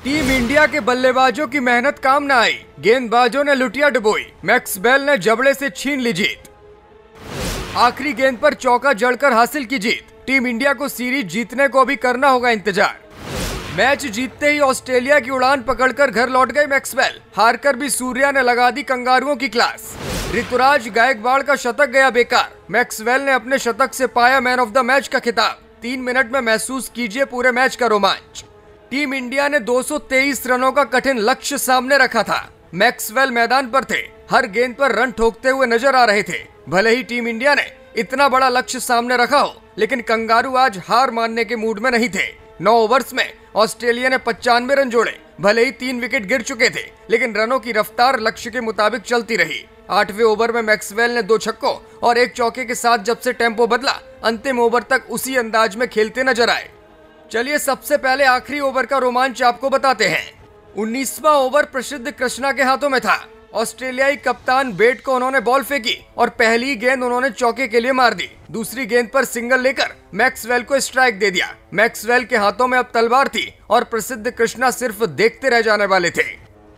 Team India के बल्लेबाजों की मेहनत काम न आई, गेंदबाजों ने लुटिया डुबोई, मैक्सवेल ने जबड़े से छीन ली जीत। आखिरी गेंद पर चौका जड़कर हासिल की जीत। टीम इंडिया को सीरीज जीतने को अभी करना होगा इंतजार। मैच जीतते ही ऑस्ट्रेलिया की उड़ान पकड़कर घर लौट गए मैक्सवेल। हारकर भी सूर्या ने लगा दी कंगारुओं की क्लास। ऋतुराज गायकवाड़ का शतक गया बेकार। मैक्सवेल ने अपने शतक से पाया मैन ऑफ द मैच का खिताब। 3 मिनट में महसूस कीजिए पूरे मैच का रोमांच। टीम इंडिया ने 223 रनों का कठिन लक्ष्य सामने रखा था। मैक्सवेल मैदान पर थे, हर गेंद पर रन ठोकते हुए नजर आ रहे थे। भले ही टीम इंडिया ने इतना बड़ा लक्ष्य सामने रखा हो, लेकिन कंगारू आज हार मानने के मूड में नहीं थे। 9 ओवर्स में ऑस्ट्रेलिया ने 95 रन जोड़े। भले ही 3 विकेट गिर चुके थे, लेकिन रनों की रफ्तार लक्ष्य के मुताबिक चलती रही। 8वें ओवर में मैक्सवेल ने 2 छक्कों और 1 चौके के साथ जब से टेम्पो बदला, अंतिम ओवर तक उसी अंदाज में खेलते नजर आए। चलिए सबसे पहले आखिरी ओवर का रोमांच आपको बताते हैं। 19वां ओवर प्रसिद्ध कृष्णा के हाथों में था। ऑस्ट्रेलियाई कप्तान बेट को उन्होंने बॉल फेंकी और पहली गेंद उन्होंने चौके के लिए मार दी। दूसरी गेंद पर सिंगल लेकर मैक्सवेल को स्ट्राइक दे दिया। मैक्सवेल के हाथों में अब तलवार थी और प्रसिद्ध कृष्णा सिर्फ देखते रह जाने वाले थे।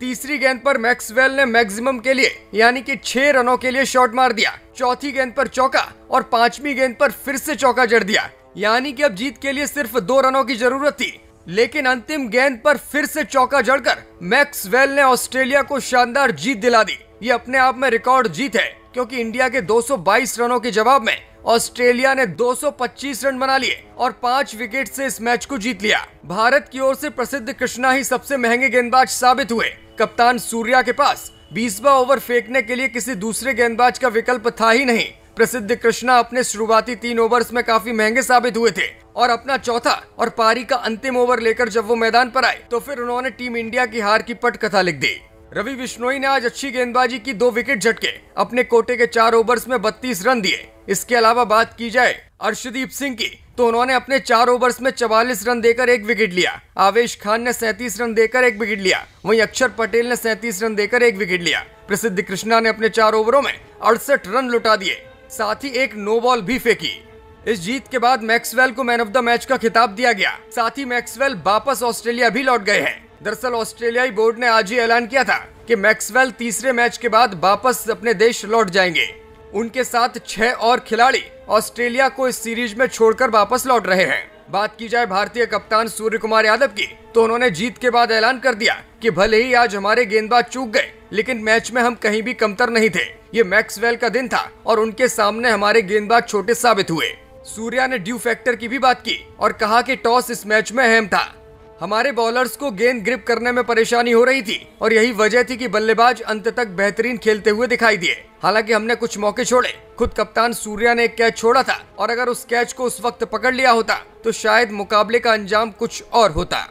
तीसरी गेंद पर मैक्सवेल ने मैक्सिमम के लिए यानी कि 6 रनों के लिए शॉट मार दिया। चौथी गेंद पर चौका और 5वीं गेंद पर फिर से चौका जड़ दिया, यानी कि अब जीत के लिए सिर्फ 2 रनों की जरूरत थी। लेकिन अंतिम गेंद पर फिर से चौका जड़कर मैक्सवेल ने ऑस्ट्रेलिया को शानदार जीत दिला दी। ये अपने आप में रिकॉर्ड जीत है, क्योंकि इंडिया के 222 रनों के जवाब में ऑस्ट्रेलिया ने 225 रन बना लिए और 5 विकेट से इस मैच को जीत लिया। भारत की ओर से प्रसिद्ध कृष्णा ही सबसे महंगे गेंदबाज साबित हुए। कप्तान सूर्या के पास 20वां ओवर फेंकने के लिए किसी दूसरे गेंदबाज का विकल्प था ही नहीं। प्रसिद्ध कृष्णा अपने शुरुआती 3 ओवर्स में काफी महंगे साबित हुए थे और अपना चौथा और पारी का अंतिम ओवर लेकर जब वो मैदान पर आए तो फिर उन्होंने टीम इंडिया की हार की पटकथा लिख दी। रवि बिश्नोई ने आज अच्छी गेंदबाजी की, 2 विकेट झटके, अपने कोटे के 4 ओवर्स में 32 रन दिए। इसके अलावा बात की जाए अर्शदीप सिंह की, तो उन्होंने अपने 4 ओवर्स में 44 रन देकर 1 विकेट लिया। आवेश खान ने 37 रन देकर 1 विकेट लिया। वहीं अक्षर पटेल ने 37 रन देकर 1 विकेट लिया। प्रसिद्ध कृष्णा ने अपने 4 ओवरों में 68 रन लुटा दिए, साथ ही 1 नो बॉल भी फेंकी। इस जीत के बाद मैक्सवेल को मैन ऑफ द मैच का खिताब दिया गया। साथ ही मैक्सवेल वापस ऑस्ट्रेलिया भी लौट गए हैं। दरअसल ऑस्ट्रेलियाई बोर्ड ने आज ही ऐलान किया था कि मैक्सवेल तीसरे मैच के बाद वापस अपने देश लौट जाएंगे। उनके साथ 6 और खिलाड़ी ऑस्ट्रेलिया को इस सीरीज में छोड़कर वापस लौट रहे हैं। बात की जाए भारतीय कप्तान सूर्य कुमार यादव की, तो उन्होंने जीत के बाद ऐलान कर दिया कि भले ही आज हमारे गेंदबाज चूक गए, लेकिन मैच में हम कहीं भी कमतर नहीं थे। ये मैक्सवेल का दिन था और उनके सामने हमारे गेंदबाज छोटे साबित हुए। सूर्या ने ड्यू फैक्टर की भी बात की और कहा कि टॉस इस मैच में अहम था। हमारे बॉलर्स को गेंद ग्रिप करने में परेशानी हो रही थी और यही वजह थी कि बल्लेबाज अंत तक बेहतरीन खेलते हुए दिखाई दिए। हालांकि हमने कुछ मौके छोड़े। खुद कप्तान सूर्या ने एक कैच छोड़ा था और अगर उस कैच को उस वक्त पकड़ लिया होता तो शायद मुकाबले का अंजाम कुछ और होता।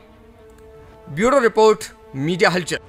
ब्यूरो रिपोर्ट, मीडिया हलचल।